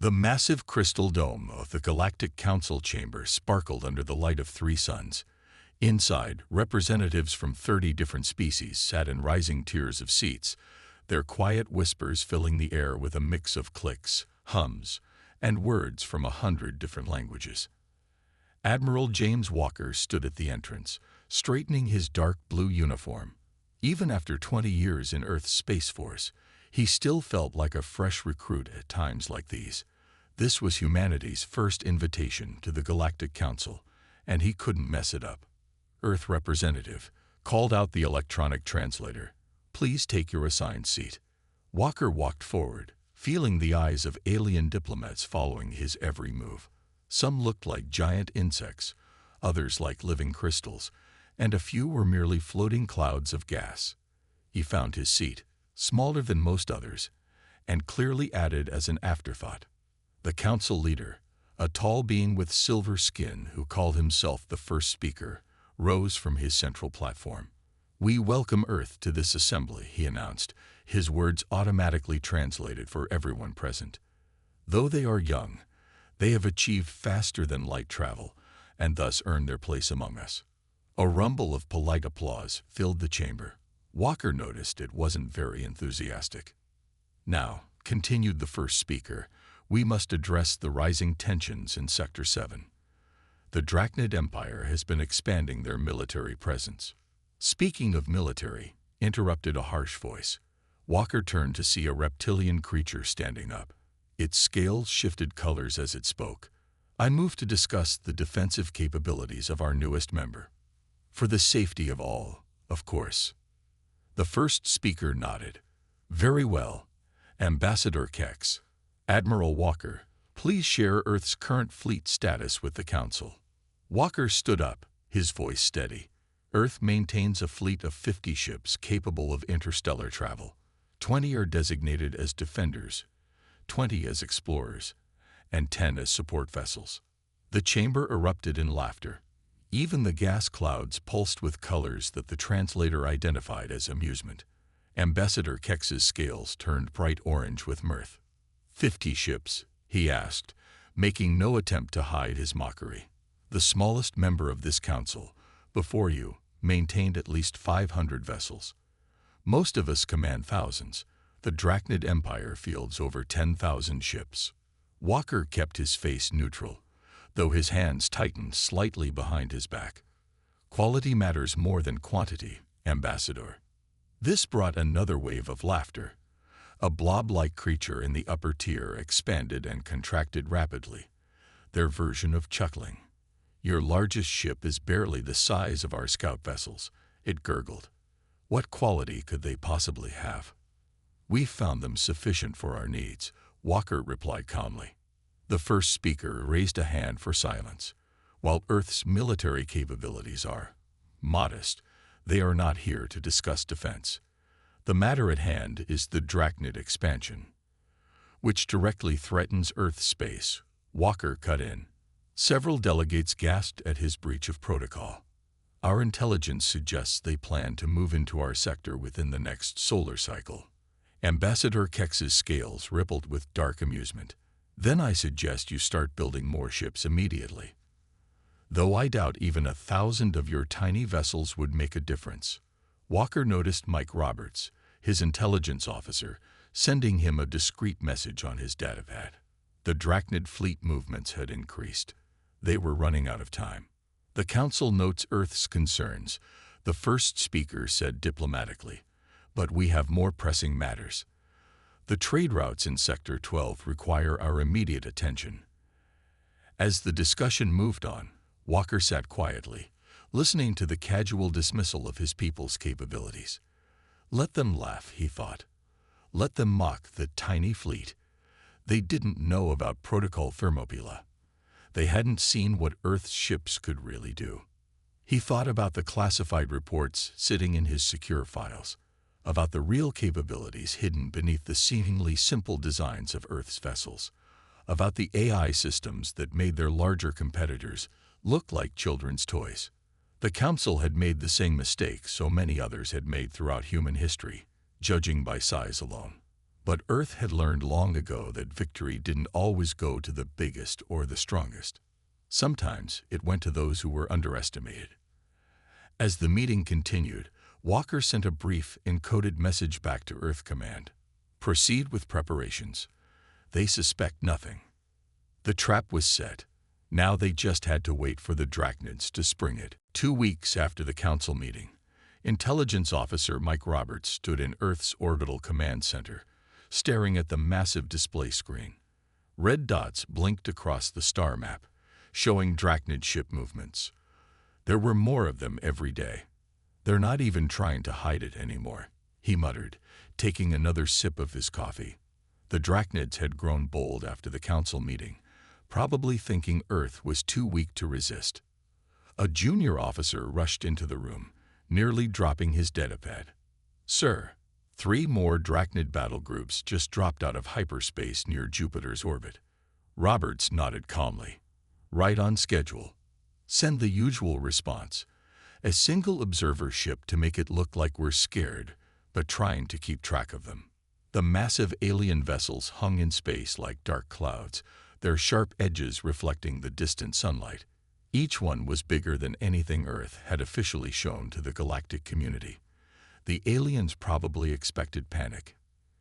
The massive crystal dome of the Galactic Council chamber sparkled under the light of three suns. Inside, representatives from 30 different species sat in rising tiers of seats, their quiet whispers filling the air with a mix of clicks, hums, and words from 100 different languages. Admiral James Walker stood at the entrance, straightening his dark blue uniform. Even after 20 years in Earth's Space Force, he still felt like a fresh recruit at times like these. This was humanity's first invitation to the Galactic Council, and he couldn't mess it up. Earth representative called out the electronic translator. "Please take your assigned seat." Walker walked forward, feeling the eyes of alien diplomats following his every move. Some looked like giant insects, others like living crystals, and a few were merely floating clouds of gas. He found his seat, smaller than most others, and clearly added as an afterthought. The council leader, a tall being with silver skin who called himself the first speaker, rose from his central platform. "We welcome Earth to this assembly," he announced, his words automatically translated for everyone present. "Though they are young, they have achieved faster than light travel, and thus earned their place among us." A rumble of polite applause filled the chamber. Walker noticed it wasn't very enthusiastic. "Now," continued the first speaker, "we must address the rising tensions in Sector 7. The Drachnid Empire has been expanding their military presence." "Speaking of military," interrupted a harsh voice. Walker turned to see a reptilian creature standing up. Its scales shifted colors as it spoke. "I move to discuss the defensive capabilities of our newest member. For the safety of all, of course." The first speaker nodded. "Very well. Ambassador Kex, Admiral Walker, please share Earth's current fleet status with the Council." Walker stood up, his voice steady. "Earth maintains a fleet of 50 ships capable of interstellar travel. 20 are designated as defenders, 20 as explorers, and 10 as support vessels." The chamber erupted in laughter. Even the gas clouds pulsed with colors that the translator identified as amusement. Ambassador Kex's scales turned bright orange with mirth. 50 ships, he asked, making no attempt to hide his mockery. "The smallest member of this council, before you, maintained at least 500 vessels. Most of us command thousands. The Drachnid Empire fields over 10,000 ships." Walker kept his face neutral, though his hands tightened slightly behind his back. "Quality matters more than quantity, Ambassador." This brought another wave of laughter. A blob-like creature in the upper tier expanded and contracted rapidly, their version of chuckling. "Your largest ship is barely the size of our scout vessels," it gurgled. "What quality could they possibly have?" "We've found them sufficient for our needs," Walker replied calmly. The first speaker raised a hand for silence. "While Earth's military capabilities are modest, they are not here to discuss defense. The matter at hand is the Drachnid expansion, which directly threatens Earth's space." Walker cut in. Several delegates gasped at his breach of protocol. "Our intelligence suggests they plan to move into our sector within the next solar cycle." Ambassador Kex's scales rippled with dark amusement. "Then I suggest you start building more ships immediately. Though I doubt even 1,000 of your tiny vessels would make a difference." Walker noticed Mike Roberts, his intelligence officer, sending him a discreet message on his datapad. The Drachnid fleet movements had increased. They were running out of time. "The Council notes Earth's concerns," the first speaker said diplomatically, "but we have more pressing matters. The trade routes in Sector 12 require our immediate attention." As the discussion moved on, Walker sat quietly, listening to the casual dismissal of his people's capabilities. Let them laugh, he thought. Let them mock the tiny fleet. They didn't know about Protocol Thermopylae. They hadn't seen what Earth's ships could really do. He thought about the classified reports sitting in his secure files, about the real capabilities hidden beneath the seemingly simple designs of Earth's vessels, about the AI systems that made their larger competitors look like children's toys. The Council had made the same mistake so many others had made throughout human history, judging by size alone. But Earth had learned long ago that victory didn't always go to the biggest or the strongest. Sometimes it went to those who were underestimated. As the meeting continued, Walker sent a brief, encoded message back to Earth Command. Proceed with preparations. They suspect nothing. The trap was set. Now they just had to wait for the Drachnids to spring it. 2 weeks after the council meeting, Intelligence Officer Mike Roberts stood in Earth's orbital command center, staring at the massive display screen. Red dots blinked across the star map, showing Drachnid ship movements. There were more of them every day. They're not even trying to hide it anymore, he muttered, taking another sip of his coffee. The Drachnids had grown bold after the council meeting, probably thinking Earth was too weak to resist. A junior officer rushed into the room, nearly dropping his datapad. Sir, 3 more Drachnid battle groups just dropped out of hyperspace near Jupiter's orbit. Roberts nodded calmly. Right on schedule. Send the usual response. A single observer ship to make it look like we're scared, but trying to keep track of them. The massive alien vessels hung in space like dark clouds, their sharp edges reflecting the distant sunlight. Each one was bigger than anything Earth had officially shown to the galactic community. The aliens probably expected panic.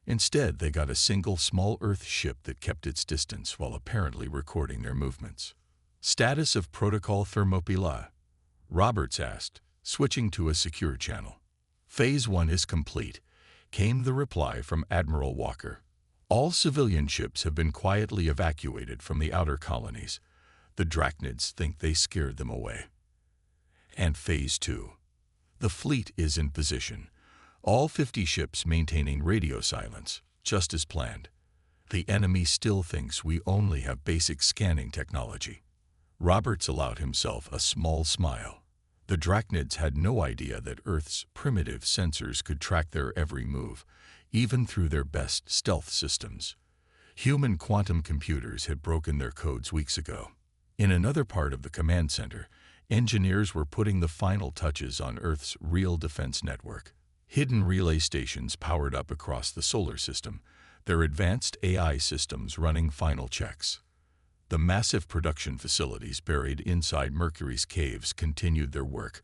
Instead, they got a single small Earth ship that kept its distance while apparently recording their movements. Status of Protocol Thermopylae? Roberts asked, switching to a secure channel. Phase 1 is complete, came the reply from Admiral Walker. All civilian ships have been quietly evacuated from the outer colonies. The Drachnids think they scared them away. And Phase 2. The fleet is in position. All 50 ships maintaining radio silence, just as planned. The enemy still thinks we only have basic scanning technology. Roberts allowed himself a small smile. The Drachnids had no idea that Earth's primitive sensors could track their every move, even through their best stealth systems. Human quantum computers had broken their codes weeks ago. In another part of the command center, engineers were putting the final touches on Earth's real defense network. Hidden relay stations powered up across the solar system, their advanced AI systems running final checks. The massive production facilities buried inside Mercury's caves continued their work,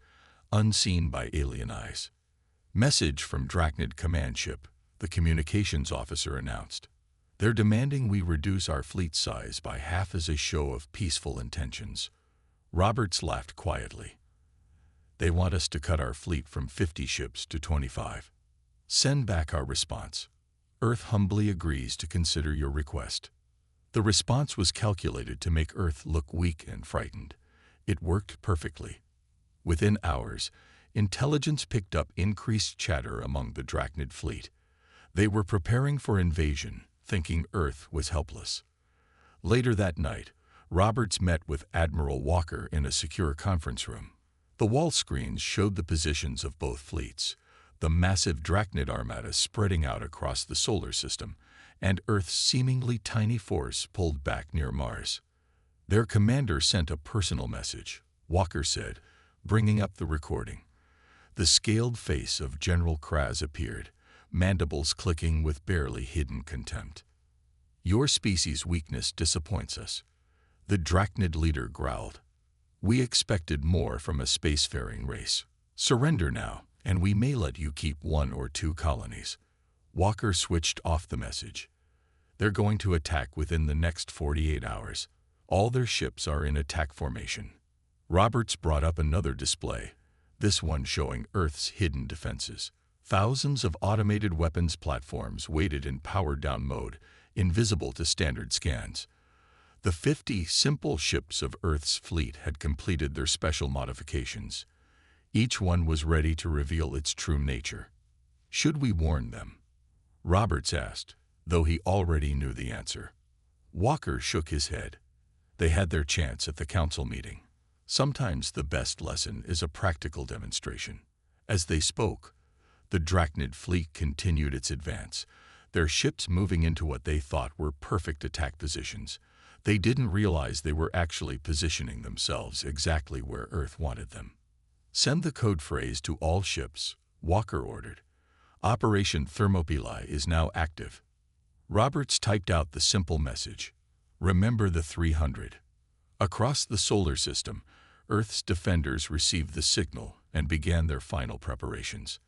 unseen by alien eyes. Message from Drachnid command ship, the communications officer announced. They're demanding we reduce our fleet size by half as a show of peaceful intentions. Roberts laughed quietly. They want us to cut our fleet from 50 ships to 25. Send back our response. Earth humbly agrees to consider your request. The response was calculated to make Earth look weak and frightened. It worked perfectly. Within hours, intelligence picked up increased chatter among the Drachnid fleet. They were preparing for invasion, thinking Earth was helpless. Later that night, Roberts met with Admiral Walker in a secure conference room. The wall screens showed the positions of both fleets, the massive Drachnid armada spreading out across the solar system, and Earth's seemingly tiny force pulled back near Mars. Their commander sent a personal message, Walker said, bringing up the recording. The scaled face of General Kraz appeared, mandibles clicking with barely hidden contempt. Your species' weakness disappoints us. The Drachnid leader growled. We expected more from a spacefaring race. Surrender now, and we may let you keep 1 or 2 colonies. Walker switched off the message. They're going to attack within the next 48 hours. All their ships are in attack formation. Roberts brought up another display, this one showing Earth's hidden defenses. Thousands of automated weapons platforms waited in powered-down mode, invisible to standard scans. The 50 simple ships of Earth's fleet had completed their special modifications. Each one was ready to reveal its true nature. Should we warn them? Roberts asked, though he already knew the answer. Walker shook his head. They had their chance at the council meeting. Sometimes the best lesson is a practical demonstration. As they spoke, the Drachnid fleet continued its advance, their ships moving into what they thought were perfect attack positions. They didn't realize they were actually positioning themselves exactly where Earth wanted them. Send the code phrase to all ships, Walker ordered. Operation Thermopylae is now active. Roberts typed out the simple message, "Remember the 300." Across the solar system, Earth's defenders received the signal and began their final preparations.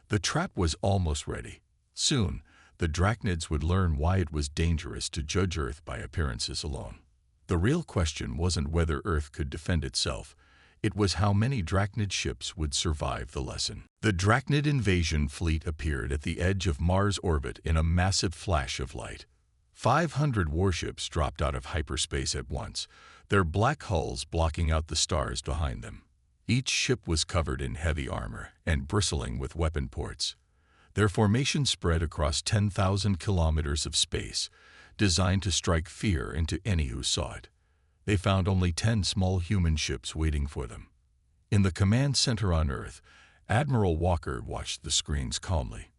The trap was almost ready. Soon, the Drachnids would learn why it was dangerous to judge Earth by appearances alone. The real question wasn't whether Earth could defend itself. It was how many Drachnid ships would survive the lesson. The Drachnid invasion fleet appeared at the edge of Mars' orbit in a massive flash of light. 500 warships dropped out of hyperspace at once, their black hulls blocking out the stars behind them. Each ship was covered in heavy armor and bristling with weapon ports. Their formation spread across 10,000 kilometers of space, designed to strike fear into any who saw it. They found only 10 small human ships waiting for them. In the command center on Earth, Admiral Walker watched the screens calmly.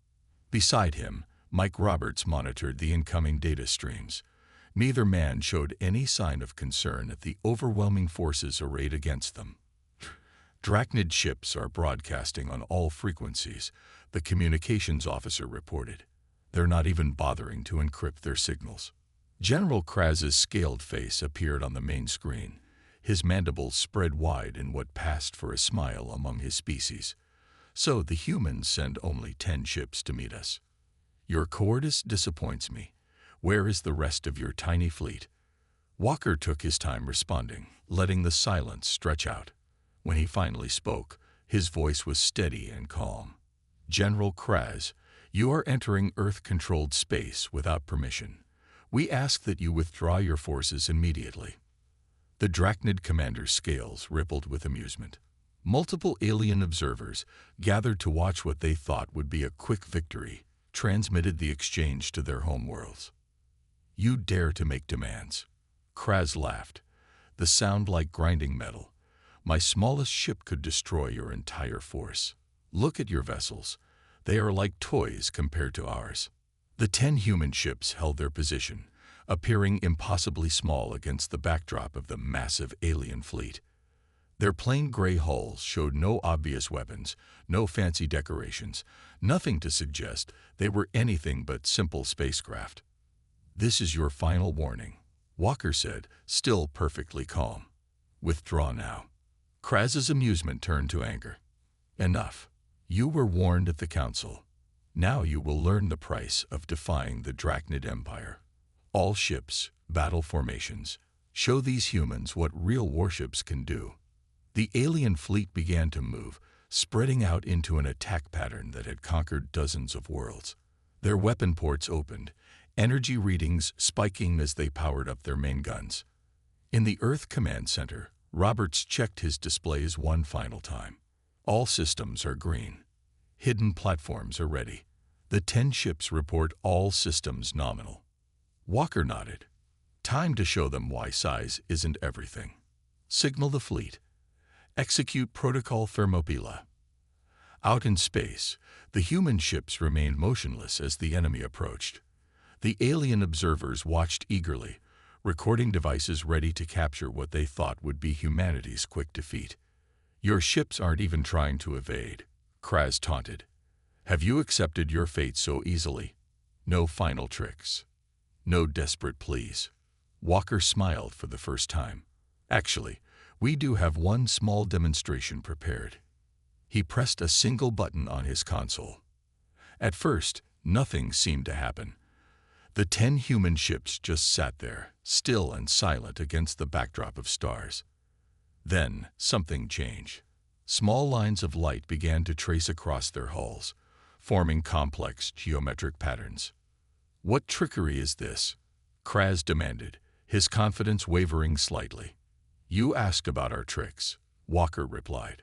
Beside him, Mike Roberts monitored the incoming data streams. Neither man showed any sign of concern at the overwhelming forces arrayed against them. "Drachnid ships are broadcasting on all frequencies," the communications officer reported. "They're not even bothering to encrypt their signals." General Kraz's scaled face appeared on the main screen, his mandibles spread wide in what passed for a smile among his species. "So the humans send only 10 ships to meet us. Your cowardice disappoints me. Where is the rest of your tiny fleet?" Walker took his time responding, letting the silence stretch out. When he finally spoke, his voice was steady and calm. "General Kraz, you are entering Earth-controlled space without permission. We ask that you withdraw your forces immediately." The Drachnid commander's scales rippled with amusement. Multiple alien observers, gathered to watch what they thought would be a quick victory, transmitted the exchange to their homeworlds. "You dare to make demands?" Kraz laughed, the sound like grinding metal. "My smallest ship could destroy your entire force. Look at your vessels. They are like toys compared to ours." The 10 human ships held their position, appearing impossibly small against the backdrop of the massive alien fleet. Their plain gray hulls showed no obvious weapons, no fancy decorations, nothing to suggest they were anything but simple spacecraft. "This is your final warning," Walker said, still perfectly calm. "Withdraw now." Kraz's amusement turned to anger. "Enough. You were warned at the council. Now you will learn the price of defying the Drachnid Empire. All ships, battle formations, show these humans what real warships can do." The alien fleet began to move, spreading out into an attack pattern that had conquered dozens of worlds. Their weapon ports opened, energy readings spiking as they powered up their main guns. In the Earth Command Center, Roberts checked his displays one final time. "All systems are green. Hidden platforms are ready. The 10 ships report all systems nominal." Walker nodded. "Time to show them why size isn't everything. Signal the fleet. Execute Protocol Thermopylae." Out in space, the human ships remained motionless as the enemy approached. The alien observers watched eagerly, recording devices ready to capture what they thought would be humanity's quick defeat. "Your ships aren't even trying to evade," Kraz taunted. "Have you accepted your fate so easily? No final tricks. No desperate pleas." Walker smiled for the first time. "Actually, we do have one small demonstration prepared." He pressed a single button on his console. At first, nothing seemed to happen. The 10 human ships just sat there, still and silent against the backdrop of stars. Then, something changed. Small lines of light began to trace across their hulls, forming complex geometric patterns. "What trickery is this?" Kraz demanded, his confidence wavering slightly. "You ask about our tricks," Walker replied.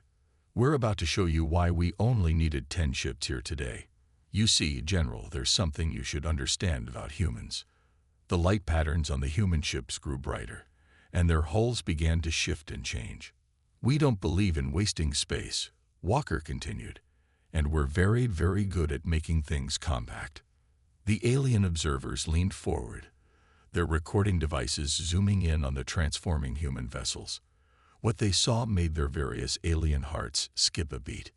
"We're about to show you why we only needed 10 ships here today. You see, General, there's something you should understand about humans." The light patterns on the human ships grew brighter, and their hulls began to shift and change. "We don't believe in wasting space," Walker continued, "and we're very, very good at making things compact." The alien observers leaned forward, their recording devices zooming in on the transforming human vessels. What they saw made their various alien hearts skip a beat.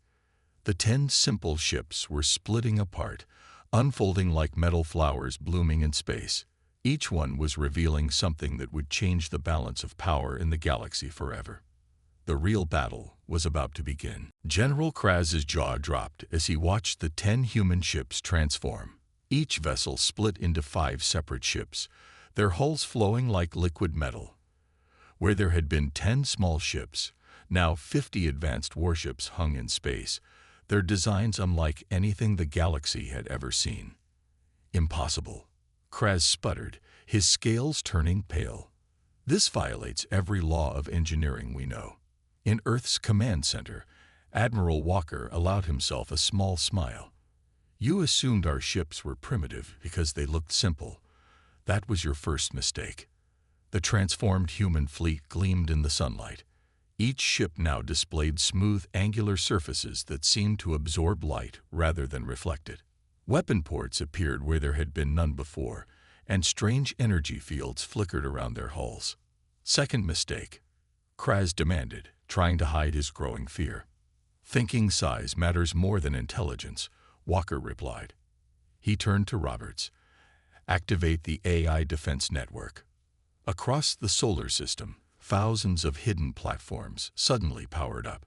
The 10 simple ships were splitting apart, unfolding like metal flowers blooming in space. Each one was revealing something that would change the balance of power in the galaxy forever. The real battle was about to begin. General Kraz's jaw dropped as he watched the 10 human ships transform. Each vessel split into 5 separate ships, their hulls flowing like liquid metal. Where there had been 10 small ships, now 50 advanced warships hung in space, their designs unlike anything the galaxy had ever seen. Impossible. Kraz sputtered, his scales turning pale. This violates every law of engineering we know. In Earth's command center, Admiral Walker allowed himself a small smile. You assumed our ships were primitive because they looked simple. That was your first mistake. The transformed human fleet gleamed in the sunlight. Each ship now displayed smooth, angular surfaces that seemed to absorb light rather than reflect it. Weapon ports appeared where there had been none before, and strange energy fields flickered around their hulls. Second mistake, Kraz demanded, trying to hide his growing fear. Thinking size matters more than intelligence, Walker replied. He turned to Roberts. Activate the AI defense network. Across the solar system, thousands of hidden platforms suddenly powered up.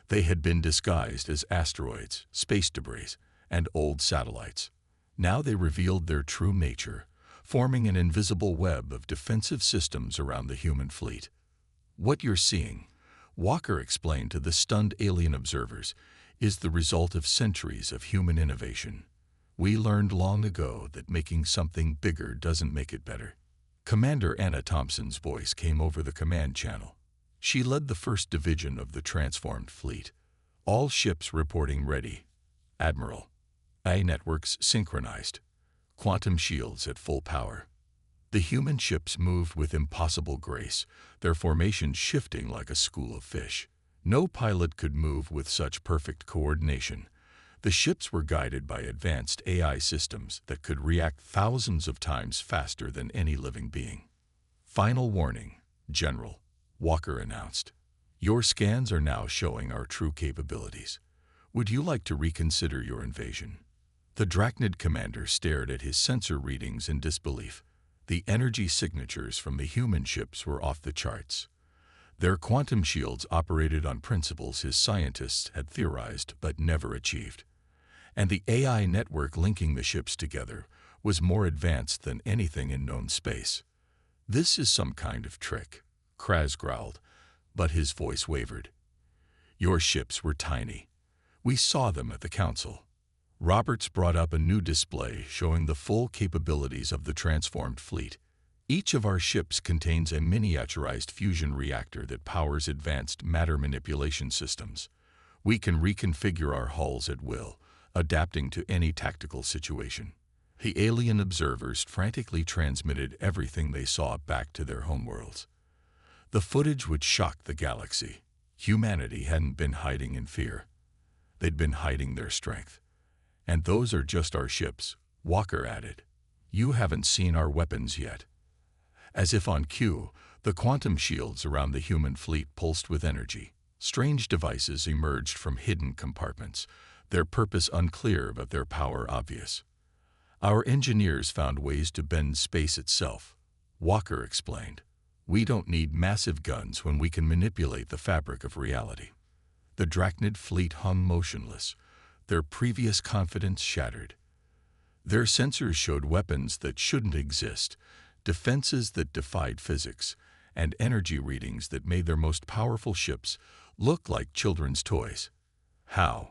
They had been disguised as asteroids, space debris, and old satellites. Now they revealed their true nature, forming an invisible web of defensive systems around the human fleet. What you're seeing, Walker explained to the stunned alien observers, is the result of centuries of human innovation. We learned long ago that making something bigger doesn't make it better. Commander Anna Thompson's voice came over the command channel. She led the first division of the transformed fleet. All ships reporting ready. Admiral. AI networks synchronized. Quantum shields at full power. The human ships moved with impossible grace, their formations shifting like a school of fish. No pilot could move with such perfect coordination. The ships were guided by advanced AI systems that could react thousands of times faster than any living being. Final warning, General, Walker announced. Your scans are now showing our true capabilities. Would you like to reconsider your invasion? The Drachnid commander stared at his sensor readings in disbelief. The energy signatures from the human ships were off the charts. Their quantum shields operated on principles his scientists had theorized but never achieved. And the AI network linking the ships together was more advanced than anything in known space. This is some kind of trick, Kraz growled, but his voice wavered. Your ships were tiny. We saw them at the council. Roberts brought up a new display showing the full capabilities of the transformed fleet. Each of our ships contains a miniaturized fusion reactor that powers advanced matter manipulation systems. We can reconfigure our hulls at will, adapting to any tactical situation. The alien observers frantically transmitted everything they saw back to their homeworlds. The footage would shock the galaxy. Humanity hadn't been hiding in fear. They'd been hiding their strength. And those are just our ships, Walker added. You haven't seen our weapons yet. As if on cue, the quantum shields around the human fleet pulsed with energy. Strange devices emerged from hidden compartments, their purpose unclear but their power obvious. Our engineers found ways to bend space itself, Walker explained. We don't need massive guns when we can manipulate the fabric of reality. The Drachnid fleet hung motionless, their previous confidence shattered. Their sensors showed weapons that shouldn't exist, defenses that defied physics, and energy readings that made their most powerful ships look like children's toys. How?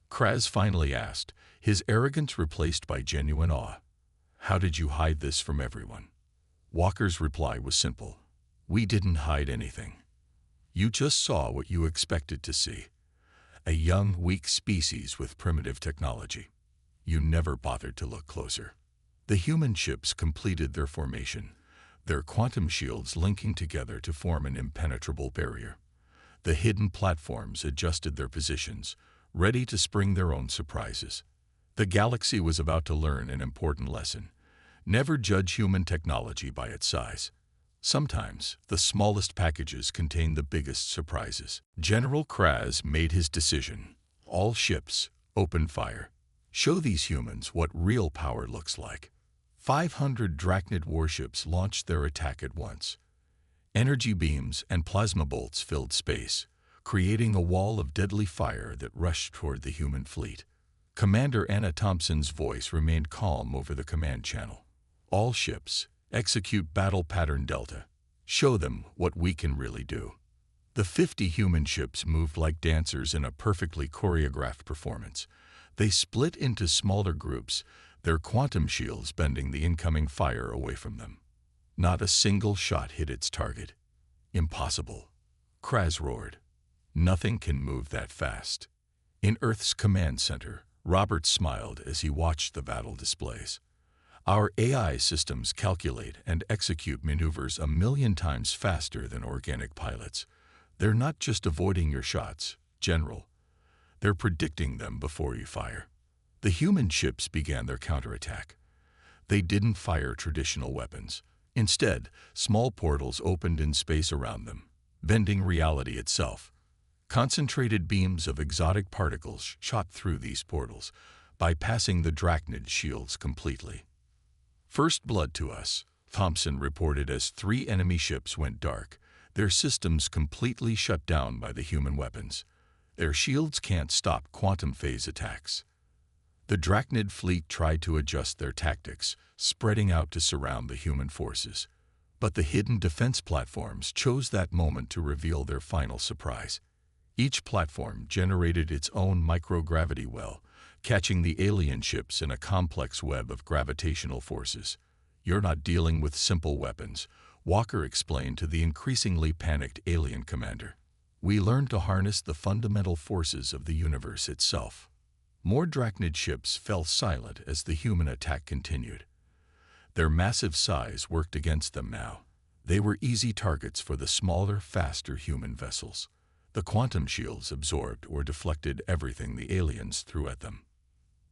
Kraz finally asked, his arrogance replaced by genuine awe. How did you hide this from everyone? Walker's reply was simple. We didn't hide anything. You just saw what you expected to see. A young, weak species with primitive technology. You never bothered to look closer. The human ships completed their formation, their quantum shields linking together to form an impenetrable barrier. The hidden platforms adjusted their positions, ready to spring their own surprises. The galaxy was about to learn an important lesson. Never judge human technology by its size. Sometimes, the smallest packages contain the biggest surprises. General Kraz made his decision. All ships, open fire. Show these humans what real power looks like. 500 Drachnid warships launched their attack at once. Energy beams and plasma bolts filled space, creating a wall of deadly fire that rushed toward the human fleet. Commander Anna Thompson's voice remained calm over the command channel. All ships, execute battle pattern Delta. Show them what we can really do. The 50 human ships moved like dancers in a perfectly choreographed performance. They split into smaller groups, their quantum shields bending the incoming fire away from them. Not a single shot hit its target. Impossible. Kraz roared. Nothing can move that fast. In Earth's command center, Robert smiled as he watched the battle displays. Our AI systems calculate and execute maneuvers 1,000,000 times faster than organic pilots. They're not just avoiding your shots, General. They're predicting them before you fire. The human ships began their counterattack. They didn't fire traditional weapons. Instead, small portals opened in space around them, bending reality itself. Concentrated beams of exotic particles shot through these portals, bypassing the Drachnid shields completely. First blood to us, Thompson reported as 3 enemy ships went dark, their systems completely shut down by the human weapons. Their shields can't stop quantum phase attacks. The Drachnid fleet tried to adjust their tactics, spreading out to surround the human forces. But the hidden defense platforms chose that moment to reveal their final surprise. Each platform generated its own microgravity well, catching the alien ships in a complex web of gravitational forces. You're not dealing with simple weapons, Walker explained to the increasingly panicked alien commander. We learned to harness the fundamental forces of the universe itself. More Drachnid ships fell silent as the human attack continued. Their massive size worked against them now. They were easy targets for the smaller, faster human vessels. The quantum shields absorbed or deflected everything the aliens threw at them.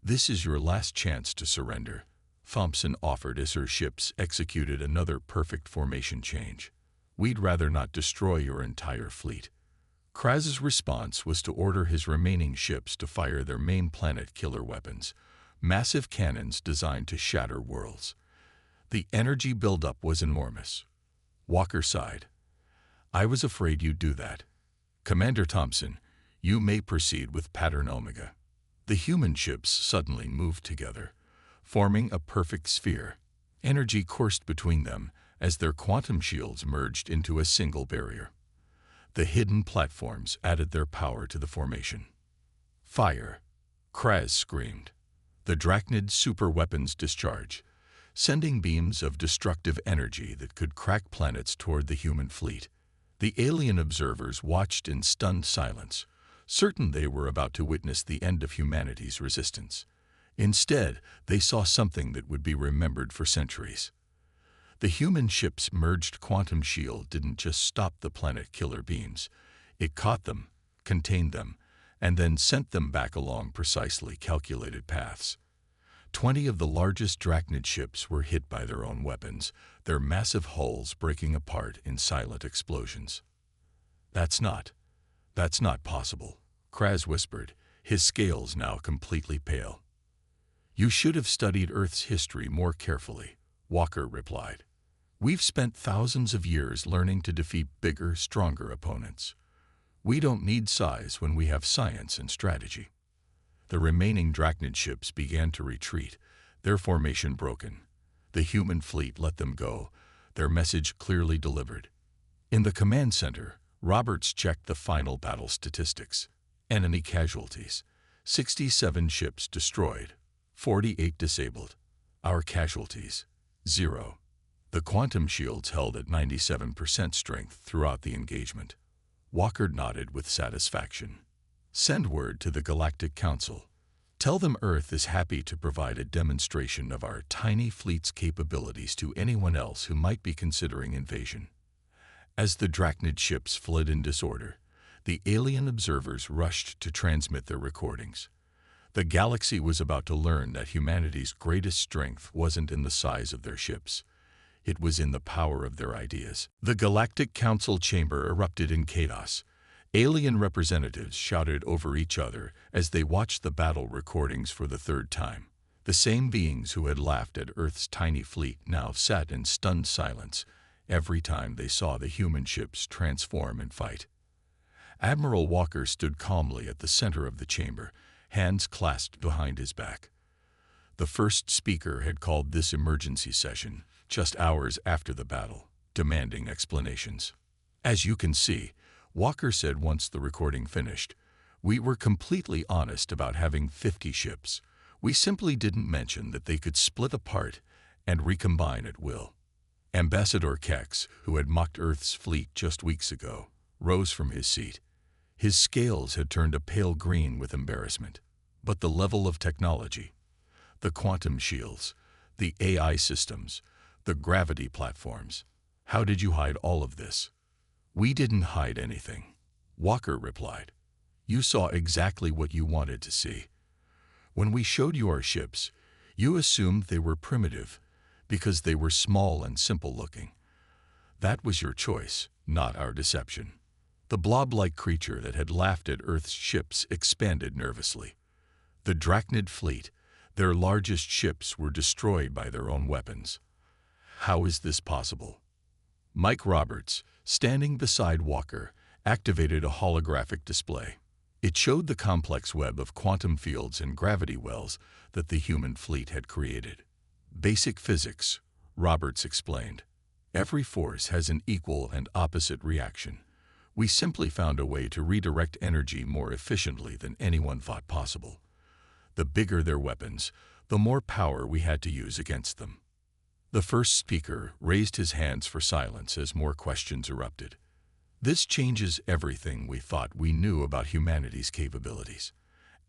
This is your last chance to surrender, Thompson offered as her ships executed another perfect formation change. We'd rather not destroy your entire fleet. Kraz's response was to order his remaining ships to fire their main planet killer weapons, massive cannons designed to shatter worlds. The energy buildup was enormous. Walker sighed. I was afraid you'd do that. Commander Thompson, you may proceed with Pattern Omega. The human ships suddenly moved together, forming a perfect sphere. Energy coursed between them as their quantum shields merged into a single barrier. The hidden platforms added their power to the formation. Fire! Kraz screamed. The Drachnid superweapons discharged, sending beams of destructive energy that could crack planets toward the human fleet. The alien observers watched in stunned silence, certain they were about to witness the end of humanity's resistance. Instead, they saw something that would be remembered for centuries. The human ship's merged quantum shield didn't just stop the planet killer beams. It caught them, contained them, and then sent them back along precisely calculated paths. 20 of the largest Drachnid ships were hit by their own weapons, their massive hulls breaking apart in silent explosions. That's not possible, Kraz whispered, his scales now completely pale. You should have studied Earth's history more carefully, Walker replied. We've spent thousands of years learning to defeat bigger, stronger opponents. We don't need size when we have science and strategy. The remaining Drachnid ships began to retreat, their formation broken. The human fleet let them go, their message clearly delivered. In the command center, Roberts checked the final battle statistics. Enemy casualties: 67 ships destroyed, 48 disabled. Our casualties: 0. The quantum shields held at 97% strength throughout the engagement. Walker nodded with satisfaction. Send word to the Galactic Council. Tell them Earth is happy to provide a demonstration of our tiny fleet's capabilities to anyone else who might be considering invasion. As the Drachnid ships fled in disorder, the alien observers rushed to transmit their recordings. The galaxy was about to learn that humanity's greatest strength wasn't in the size of their ships. It was in the power of their ideas. The Galactic Council chamber erupted in chaos. Alien representatives shouted over each other as they watched the battle recordings for the third time. The same beings who had laughed at Earth's tiny fleet now sat in stunned silence every time they saw the human ships transform and fight. Admiral Walker stood calmly at the center of the chamber, hands clasped behind his back. The first speaker had called this emergency session just hours after the battle, demanding explanations. "As you can see," Walker said once the recording finished, "we were completely honest about having 50 ships. We simply didn't mention that they could split apart and recombine at will." Ambassador Kex, who had mocked Earth's fleet just weeks ago, rose from his seat. His scales had turned a pale green with embarrassment. But the level of technology, the quantum shields, the AI systems, the gravity platforms, how did you hide all of this? "We didn't hide anything," Walker replied. "You saw exactly what you wanted to see. When we showed you our ships, you assumed they were primitive because they were small and simple looking. That was your choice, not our deception." The blob-like creature that had laughed at Earth's ships expanded nervously. The Drachnid fleet, their largest ships, were destroyed by their own weapons. How is this possible? Mike Roberts, standing beside Walker, activated a holographic display. It showed the complex web of quantum fields and gravity wells that the human fleet had created. "Basic physics," Roberts explained. "Every force has an equal and opposite reaction. We simply found a way to redirect energy more efficiently than anyone thought possible. The bigger their weapons, the more power we had to use against them." The first speaker raised his hands for silence as more questions erupted. "This changes everything we thought we knew about humanity's capabilities.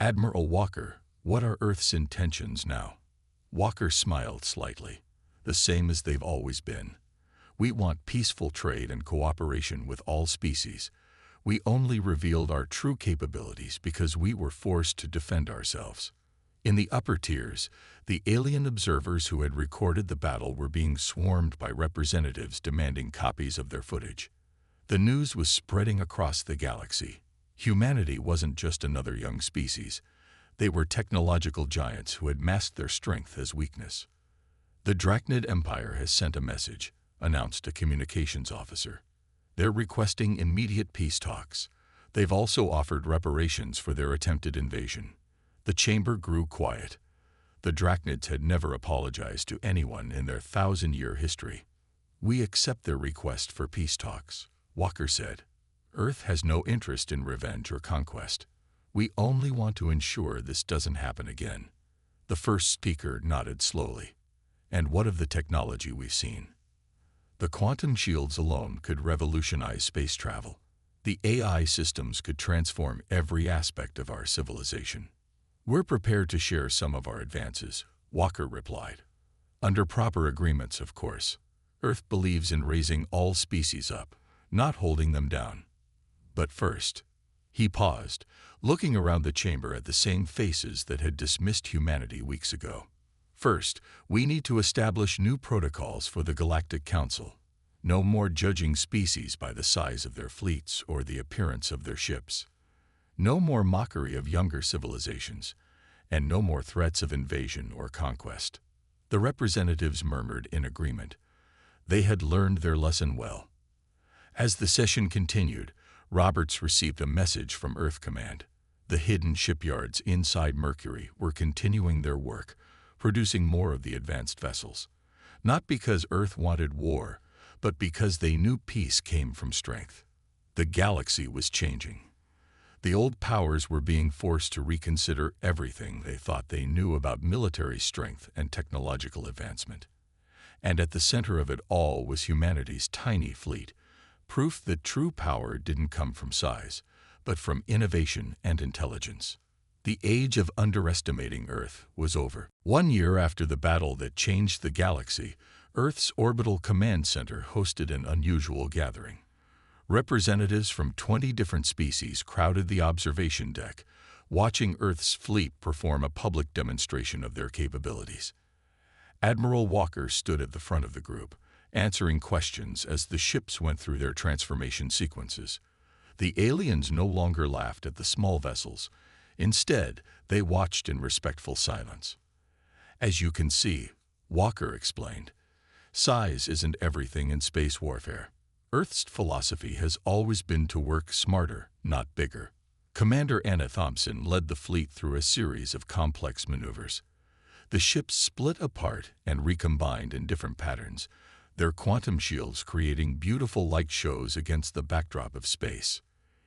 Admiral Walker, what are Earth's intentions now?" Walker smiled slightly. "The same as they've always been. We want peaceful trade and cooperation with all species. We only revealed our true capabilities because we were forced to defend ourselves." In the upper tiers, the alien observers who had recorded the battle were being swarmed by representatives demanding copies of their footage. The news was spreading across the galaxy. Humanity wasn't just another young species. They were technological giants who had masked their strength as weakness. "The Drachnid Empire has sent a message," announced a communications officer. "They're requesting immediate peace talks. They've also offered reparations for their attempted invasion." The chamber grew quiet. The Drachnids had never apologized to anyone in their 1,000-year history. "We accept their request for peace talks," Walker said. "Earth has no interest in revenge or conquest. We only want to ensure this doesn't happen again." The first speaker nodded slowly. "And what of the technology we've seen? The quantum shields alone could revolutionize space travel. The AI systems could transform every aspect of our civilization." "We're prepared to share some of our advances," Walker replied. "Under proper agreements, of course. Earth believes in raising all species up, not holding them down. But first," he paused, looking around the chamber at the same faces that had dismissed humanity weeks ago. "First, we need to establish new protocols for the Galactic Council. No more judging species by the size of their fleets or the appearance of their ships. No more mockery of younger civilizations, and no more threats of invasion or conquest." The representatives murmured in agreement. They had learned their lesson well. As the session continued, Roberts received a message from Earth Command. The hidden shipyards inside Mercury were continuing their work, producing more of the advanced vessels. Not because Earth wanted war, but because they knew peace came from strength. The galaxy was changing. The old powers were being forced to reconsider everything they thought they knew about military strength and technological advancement. And at the center of it all was humanity's tiny fleet, proof that true power didn't come from size, but from innovation and intelligence. The age of underestimating Earth was over. 1 year after the battle that changed the galaxy, Earth's Orbital Command Center hosted an unusual gathering. Representatives from 20 different species crowded the observation deck, watching Earth's fleet perform a public demonstration of their capabilities. Admiral Walker stood at the front of the group, answering questions as the ships went through their transformation sequences. The aliens no longer laughed at the small vessels. Instead, they watched in respectful silence. "As you can see," Walker explained, "size isn't everything in space warfare. Earth's philosophy has always been to work smarter, not bigger." Commander Anna Thompson led the fleet through a series of complex maneuvers. The ships split apart and recombined in different patterns, their quantum shields creating beautiful light shows against the backdrop of space.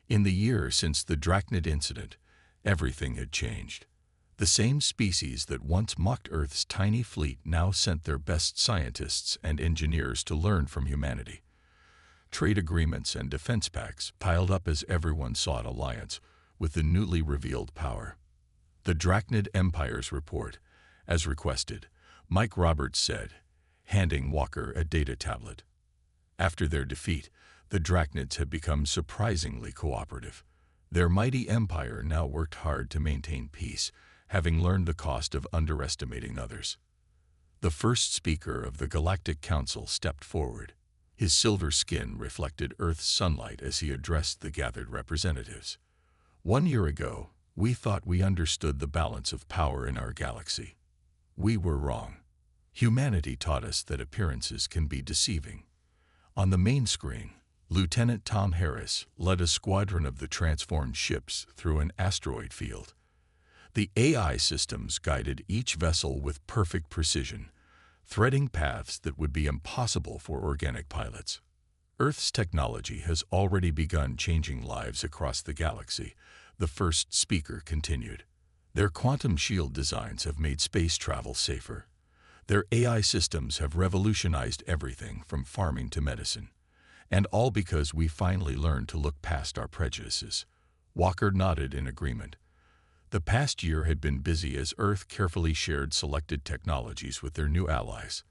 In the year since the Drachnid incident, everything had changed. The same species that once mocked Earth's tiny fleet now sent their best scientists and engineers to learn from humanity. Trade agreements and defense pacts piled up as everyone sought alliance with the newly revealed power. The Drachnid Empire's report, as requested, Mike Roberts said, handing Walker a data tablet. After their defeat, the Drachnids had become surprisingly cooperative. Their mighty empire now worked hard to maintain peace, having learned the cost of underestimating others. The first speaker of the Galactic Council stepped forward. His silver skin reflected Earth's sunlight as he addressed the gathered representatives. "1 year ago, we thought we understood the balance of power in our galaxy. We were wrong. Humanity taught us that appearances can be deceiving." On the main screen, Lieutenant Tom Harris led a squadron of the transformed ships through an asteroid field. The AI systems guided each vessel with perfect precision, threading paths that would be impossible for organic pilots. Earth's technology has already begun changing lives across the galaxy, the first speaker continued. Their quantum shield designs have made space travel safer. Their AI systems have revolutionized everything from farming to medicine. And all because we finally learned to look past our prejudices. Walker nodded in agreement. The past year had been busy as Earth carefully shared selected technologies with their new allies.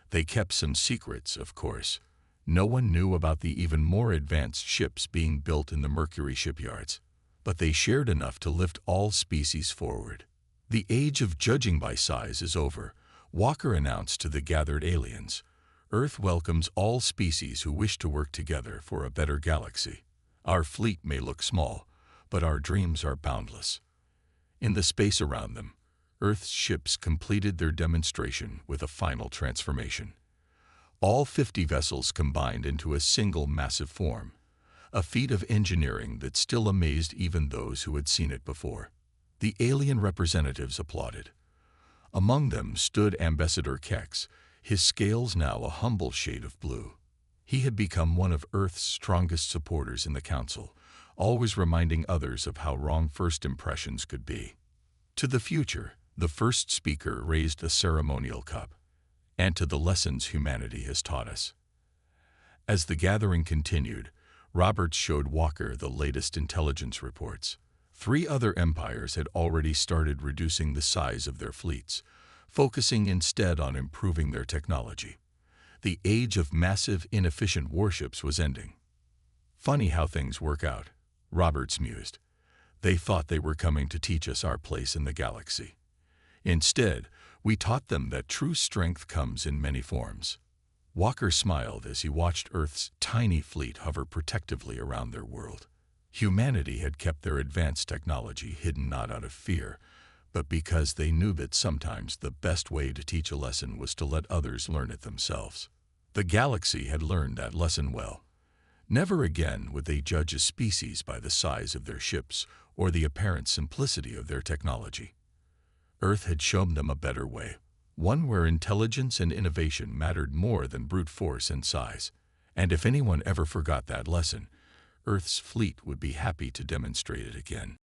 They kept some secrets, of course. No one knew about the even more advanced ships being built in the Mercury shipyards. But they shared enough to lift all species forward. "The age of judging by size is over," Walker announced to the gathered aliens. "Earth welcomes all species who wish to work together for a better galaxy. Our fleet may look small, but our dreams are boundless." In the space around them, Earth's ships completed their demonstration with a final transformation. All 50 vessels combined into a single massive form, a feat of engineering that still amazed even those who had seen it before. The alien representatives applauded. Among them stood Ambassador Kex, his scales now a humble shade of blue. He had become one of Earth's strongest supporters in the Council, always reminding others of how wrong first impressions could be. To the future, the first speaker raised a ceremonial cup, and to the lessons humanity has taught us. As the gathering continued, Roberts showed Walker the latest intelligence reports. 3 other empires had already started reducing the size of their fleets, focusing instead on improving their technology. The age of massive, inefficient warships was ending. "Funny how things work out," Roberts mused. "They thought they were coming to teach us our place in the galaxy. Instead, we taught them that true strength comes in many forms." Walker smiled as he watched Earth's tiny fleet hover protectively around their world. Humanity had kept their advanced technology hidden not out of fear, but because they knew that sometimes the best way to teach a lesson was to let others learn it themselves. The galaxy had learned that lesson well. Never again would they judge a species by the size of their ships or the apparent simplicity of their technology. Earth had shown them a better way, one where intelligence and innovation mattered more than brute force and size. And if anyone ever forgot that lesson, Earth's fleet would be happy to demonstrate it again.